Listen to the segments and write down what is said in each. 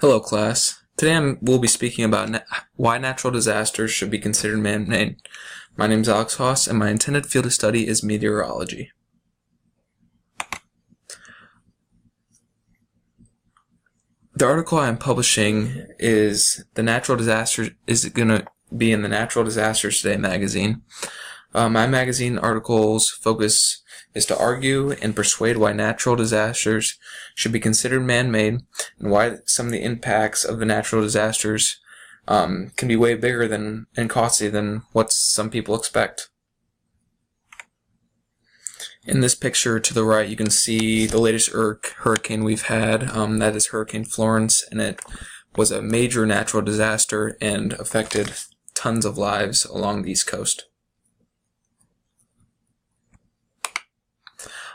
Hello, class. Today we'll be speaking about why natural disasters should be considered man-made. My name is Alex Haas, and my intended field of study is meteorology. The article I am publishing is going to be in the Natural Disasters Today magazine. My magazine article's focus is to argue and persuade why natural disasters should be considered man-made and why some of the impacts of the natural disasters can be way bigger and costly than what some people expect. In this picture to the right, you can see the latest hurricane we've had. That is Hurricane Florence, and it was a major natural disaster and affected tons of lives along the East Coast.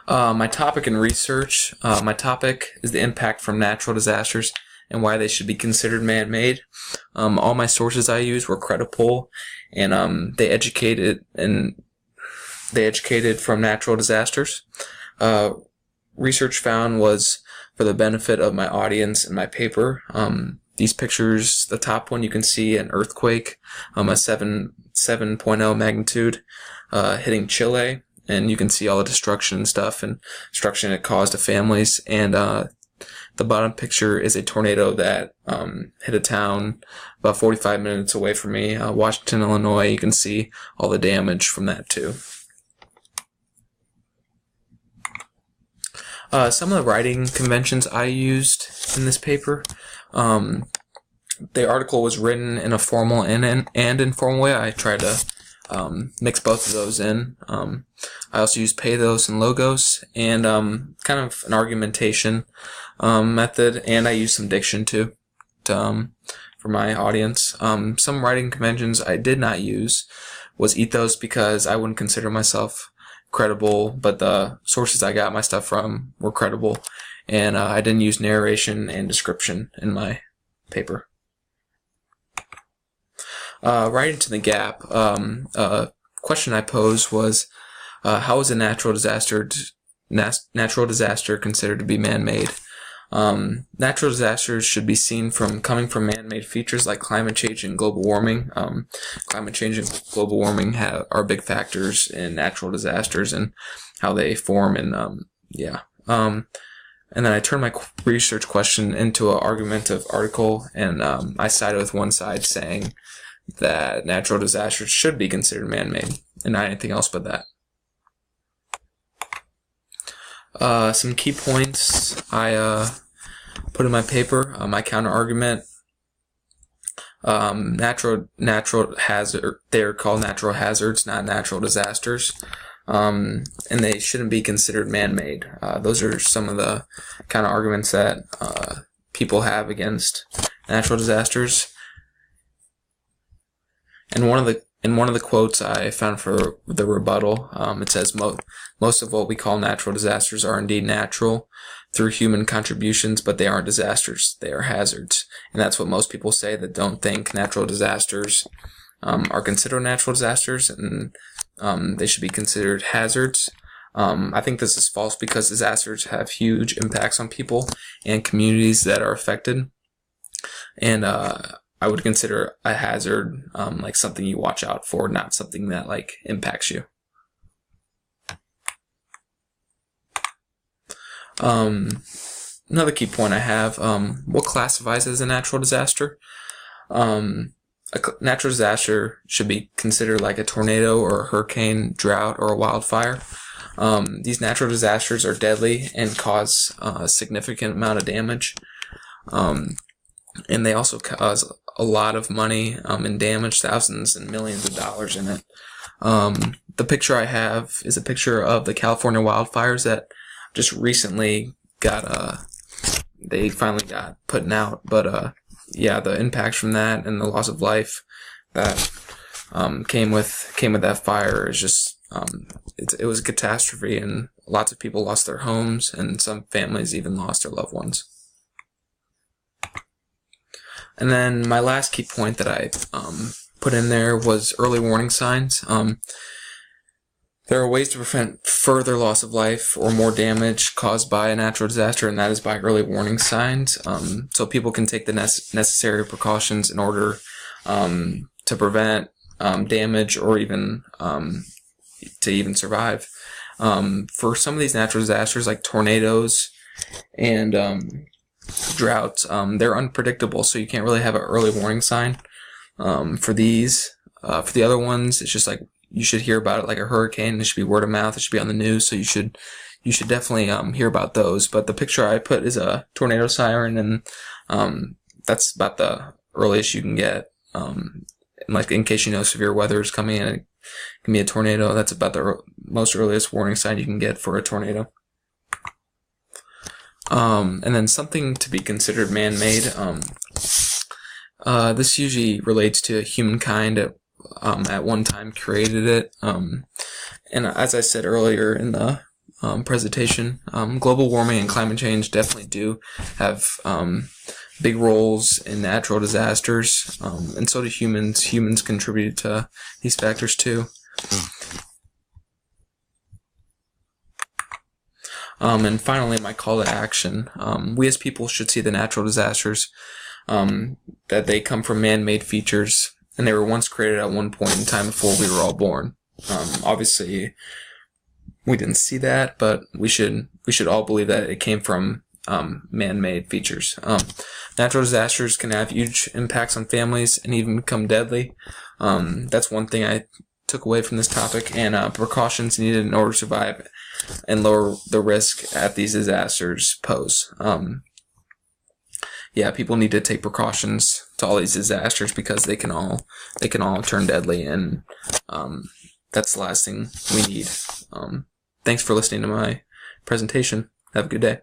My topic in research, my topic is the impact from natural disasters and why they should be considered man-made. All my sources I used were credible, and they educated from natural disasters. Research found was for the benefit of my audience in my paper. These pictures, the top one, you can see an earthquake, a 7.0 magnitude hitting Chile. And you can see all the destruction and stuff and destruction it caused to families. And the bottom picture is a tornado that hit a town about 45 minutes away from me, Washington, Illinois. You can see all the damage from that too. Some of the writing conventions I used in this paper. The article was written in a formal and informal way. I tried to mix both of those in. I also use pathos and logos and kind of an argumentation method, and I use some diction too for my audience. Some writing conventions I did not use was ethos because I wouldn't consider myself credible, but the sources I got my stuff from were credible, and I didn't use narration and description in my paper. Right into the gap, question I posed was, how is a natural disaster considered to be man-made? Natural disasters should be seen coming from man-made features like climate change and global warming. Climate change and global warming are big factors in natural disasters and how they form, and and then I turned my research question into an argumentative article, and I sided with one side saying that natural disasters should be considered man-made, and not anything else but that. Some key points I put in my paper. My counter argument: natural hazard. They're called natural hazards, not natural disasters, and they shouldn't be considered man-made. Those are some of the counter arguments that people have against natural disasters. And one of the quotes I found for the rebuttal, it says, most of what we call natural disasters are indeed natural through human contributions, but they aren't disasters, they are hazards. And that's what most people say that don't think natural disasters are considered natural disasters, and they should be considered hazards. I think this is false because disasters have huge impacts on people and communities that are affected. And I would consider a hazard like something you watch out for, not something that like impacts you. Another key point I have: what classifies as a natural disaster? A natural disaster should be considered like a tornado or a hurricane, drought, or a wildfire. These natural disasters are deadly and cause a significant amount of damage. And they also cause a lot of money and damage, thousands and millions of dollars in it. The picture I have is a picture of the California wildfires that just recently they finally got put out. But the impacts from that and the loss of life that came with that fire is just it was a catastrophe, and lots of people lost their homes, and some families even lost their loved ones. And then my last key point that I put in there was early warning signs. There are ways to prevent further loss of life or more damage caused by a natural disaster, and that is by early warning signs. So people can take the necessary precautions in order to prevent damage or even to even survive. For some of these natural disasters, like tornadoes and droughts, they're unpredictable, so you can't really have an early warning sign for these. For the other ones, it's just like you should hear about it like a hurricane. It should be word of mouth. It should be on the news. So you should definitely hear about those. But the picture I put is a tornado siren, and that's about the earliest you can get. Like in case you know severe weather is coming in, it can be a tornado. That's about the most earliest warning sign you can get for a tornado. And then something to be considered man-made. This usually relates to humankind at one time created it. And as I said earlier in the presentation, global warming and climate change definitely do have big roles in natural disasters, and so do humans. Humans contribute to these factors too. And finally, my call to action. We as people should see the natural disasters that they come from man-made features, and they were once created at one point in time before we were all born. Obviously, we didn't see that, but we should all believe that it came from man-made features. Natural disasters can have huge impacts on families and even become deadly. That's one thing I took away from this topic, and precautions needed in order to survive and lower the risk at these disasters pose. People need to take precautions to all these disasters because they can all turn deadly, and that's the last thing we need. Thanks for listening to my presentation. Have a good day.